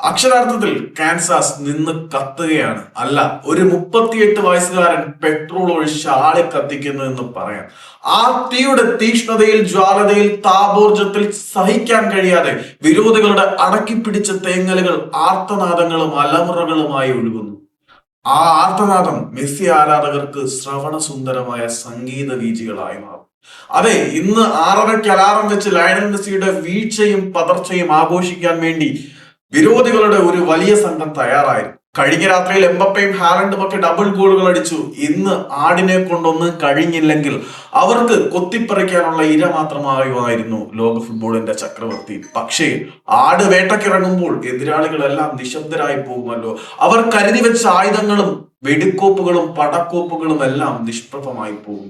അക്ഷരാർത്ഥത്തിൽ കാൻസാസ് നിന്ന് കത്തുകയാണ്. അല്ല, ഒരു 38 വയസ്സുകാരൻ പെട്രോൾ ഒഴിച്ച് ആളെ കത്തിക്കുന്നു എന്ന് പറയാം. ആ തീയുടെ തീഷ്ണതയിൽ, ജ്വാലതയിൽ, താപോർജത്തിൽ സഹിക്കാൻ കഴിയാതെ വിരോധികളുടെ അടക്കിപ്പിടിച്ച തേങ്ങലുകൾ ആർത്തനാദങ്ങളും അലമുറകളുമായി ഒഴുകുന്നു. ആ ആർത്തനാദം മെസ്സി ആരാധകർക്ക് ശ്രവണസുന്ദരമായ സംഗീത വീചികളായി മാറും. അതെ, ഇന്ന് 6:30 അലാറം വെച്ച് ലയണൽ മെസ്സിയുടെ വീഴ്ചയും പതർച്ചയും ആഘോഷിക്കാൻ വേണ്ടി വിരോധികളുടെ ഒരു വലിയ സംഘം തയ്യാറായിരുന്നു. കഴിഞ്ഞ രാത്രിയിൽ എംബപ്പയും ഹാലൻഡും ഒക്കെ ഡബിൾ ഗോളുകൾ അടിച്ചു. ഇന്ന് ആടിനെ കൊണ്ടൊന്നും കഴിഞ്ഞില്ലെങ്കിൽ അവർക്ക് കൊത്തിപ്പറിക്കാനുള്ള ഇര മാത്രമായിരുന്നു ലോക ഫുട്ബോളിന്റെ ചക്രവർത്തി. പക്ഷേ ആട് വേട്ടക്കിറങ്ങുമ്പോൾ എതിരാളികളെല്ലാം നിശബ്ദരായി പോകുമല്ലോ. അവർ കരുതി വെച്ച ആയുധങ്ങളും വെടിക്കോപ്പുകളും പടക്കോപ്പുകളും എല്ലാം നിഷ്പ്രഭമായി പോകും.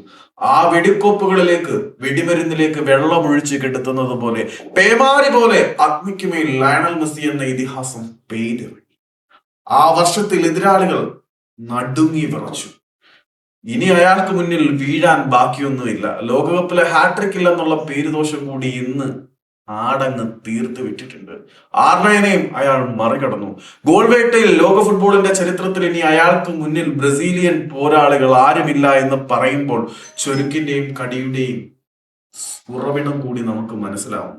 ആ വെടിക്കോപ്പുകളിലേക്ക്, വെടിമരുന്നിലേക്ക് വെള്ളമൊഴിച്ച് കെടുത്തുന്നത് പോലെ, പേമാരി പോലെ അഗ്നിക്കുമേൽ ലയണൽ മെസ്സി എന്ന ഇതിഹാസം പെയ്തിറങ്ങി. ആ വർഷത്തിൽ എതിരാളികൾ നടുങ്ങി വിറച്ചു. ഇനി അയാൾക്ക് മുന്നിൽ വീഴാൻ ബാക്കിയൊന്നുമില്ല. ലോകകപ്പിലെ ഹാട്രിക് ഇല്ലെന്നുള്ള പേരുദോഷം കൂടി ഇന്ന് ആടങ്ങ് തീർത്ത് വിട്ടിട്ടുണ്ട്. ആർണയനെയും അയാൾ മറികടന്നു. ഗോൾ വേട്ടയിൽ ലോക ഫുട്ബോളിന്റെ ചരിത്രത്തിൽ ഇനി അയാൾക്ക് മുന്നിൽ ബ്രസീലിയൻ പോരാളികൾ ആരുമില്ല എന്ന് പറയുമ്പോൾ ചുരുക്കിന്റെയും കടിയുടെയും ഉറവിടം കൂടി നമുക്ക് മനസ്സിലാവും.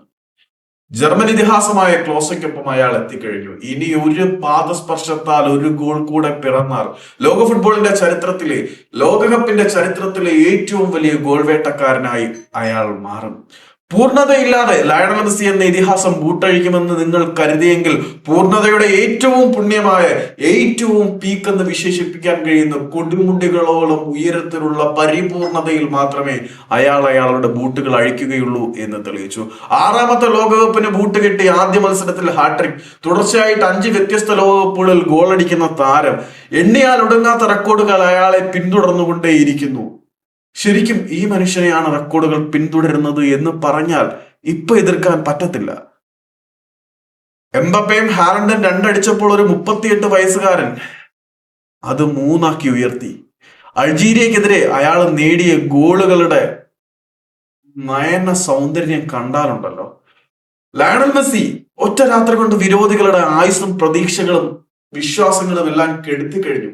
ജർമ്മൻ ഇതിഹാസമായ ക്ലോസയ്ക്കൊപ്പം അയാൾ എത്തിക്കഴിഞ്ഞു. ഇനി ഒരു പാദസ്പർശത്താൽ ഒരു ഗോൾ കൂടെ പിറന്നാൽ ലോക ഫുട്ബോളിന്റെ ചരിത്രത്തിലെ, ലോകകപ്പിന്റെ ചരിത്രത്തിലെ ഏറ്റവും വലിയ ഗോൾ വേട്ടക്കാരനായി അയാൾ മാറും. പൂർണ്ണതയില്ലാതെ ലയണൽ മെസ്സി എന്ന ഇതിഹാസം ബൂട്ടഴിക്കുമെന്ന് നിങ്ങൾ കരുതിയെങ്കിൽ പൂർണ്ണതയുടെ ഏറ്റവും പുണ്യമായ, ഏറ്റവും പീക്ക് എന്ന് വിശേഷിപ്പിക്കാൻ കഴിയുന്ന കൊടുമുടികളോളം ഉയരത്തിലുള്ള പരിപൂർണതയിൽ മാത്രമേ അയാളുടെ ബൂട്ടുകൾ അഴിക്കുകയുള്ളൂ എന്ന് തെളിയിച്ചു. 6ാമത്തെ ലോകകപ്പിന് ബൂട്ട് കെട്ടി ആദ്യ മത്സരത്തിൽ ഹാട്രിക്, തുടർച്ചയായിട്ട് 5 വ്യത്യസ്ത ലോകകപ്പുകളിൽ ഗോളടിക്കുന്ന താരം, എണ്ണിയാൽ ഒടുങ്ങാത്ത റെക്കോർഡുകൾ അയാളെ പിന്തുടർന്നുകൊണ്ടേയിരിക്കുന്നു. ശരിക്കും ഈ മനുഷ്യനെയാണ് റെക്കോർഡുകൾ പിന്തുടരുന്നത് എന്ന് പറഞ്ഞാൽ ഇപ്പൊ എതിർക്കാൻ പറ്റത്തില്ല. എംബപ്പയും ഹാലൻഡും 2 അടിച്ചപ്പോൾ ഒരു 38 വയസ്സുകാരൻ അത് 3 ഉയർത്തി. അൾജീരിയക്കെതിരെ അയാൾ നേടിയ ഗോളുകളുടെ നയന സൗന്ദര്യം കണ്ടാലുണ്ടല്ലോ. ലയണൽ മെസ്സി ഒറ്റ രാത്രി കൊണ്ട് വിരോധികളുടെ ആയുസ്സും പ്രതീക്ഷകളും വിശ്വാസങ്ങളും എല്ലാം കെടുത്തി കഴിഞ്ഞു.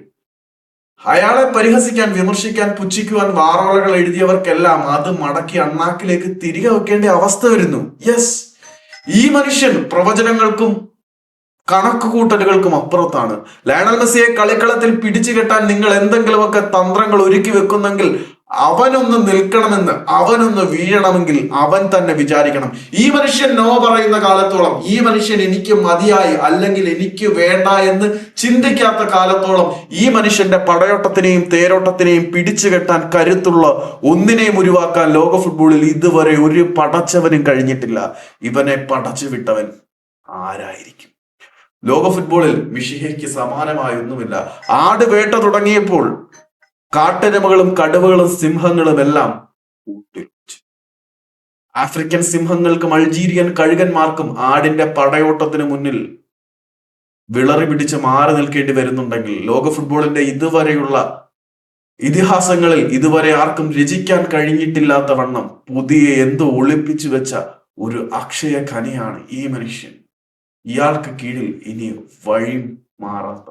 അയാളെ പരിഹസിക്കാൻ, വിമർശിക്കാൻ, പുച്ഛിക്കുവാൻ വാറോളകൾ എഴുതിയവർക്കെല്ലാം അത് മടക്കി അണ്ണാക്കിലേക്ക് തിരികെ വെക്കേണ്ട അവസ്ഥ വരുന്നു. യെസ്, ഈ മനുഷ്യൻ പ്രവചനങ്ങൾക്കും കണക്കുകൂട്ടലുകൾക്കും അപ്പുറത്താണ്. ലയണൽ മെസ്സിയെ കളിക്കളത്തിൽ പിടിച്ചു കെട്ടാൻ നിങ്ങൾ എന്തെങ്കിലുമൊക്കെ തന്ത്രങ്ങൾ ഒരുക്കി വെക്കുന്നെങ്കിൽ അവനൊന്ന് നിൽക്കണമെന്ന്, അവനൊന്ന് വീഴണമെങ്കിൽ അവൻ തന്നെ വിചാരിക്കണം. ഈ മനുഷ്യൻ നോ പറയുന്ന കാലത്തോളം, ഈ മനുഷ്യൻ എനിക്ക് മതിയായി അല്ലെങ്കിൽ എനിക്ക് വേണ്ട എന്ന് ചിന്തിക്കാത്ത കാലത്തോളം ഈ മനുഷ്യന്റെ പടയോട്ടത്തിനെയും തേരോട്ടത്തിനെയും പിടിച്ചു കെട്ടാൻ കരുത്തുള്ള ഒന്നിനെയും ഉരുവാക്കാൻ ലോക ഫുട്ബോളിൽ ഇതുവരെ ഒരു പടച്ചവനും കഴിഞ്ഞിട്ടില്ല. ഇവനെ പടച്ചു വിട്ടവൻ ആരായിരിക്കും? ലോക ഫുട്ബോളിൽ മിഷിഹയ്ക്ക് സമാനമായൊന്നുമില്ല. ആട് വേട്ട തുടങ്ങിയപ്പോൾ കാട്ടരമകളും കടുവകളും സിംഹങ്ങളും എല്ലാം കൂട്ടിരുച്ചു. ആഫ്രിക്കൻ സിംഹങ്ങൾക്കും അൾജീരിയൻ കഴുകന്മാർക്കും ആടിന്റെ പടയോട്ടത്തിന് മുന്നിൽ വിളറി പിടിച്ച് മാറി നിൽക്കേണ്ടി വരുന്നുണ്ടെങ്കിൽ ലോക ഫുട്ബോളിന്റെ ഇതുവരെയുള്ള ഇതിഹാസങ്ങളിൽ ഇതുവരെ ആർക്കും രചിക്കാൻ കഴിഞ്ഞിട്ടില്ലാത്ത വണ്ണം പുതിയ എന്തോ ഒളിപ്പിച്ചു വെച്ച ഒരു അക്ഷയ ഖനിയാണ് ഈ മനുഷ്യൻ. ഇയാൾക്ക് കീഴിൽ ഇനി വഴി മാറാത്ത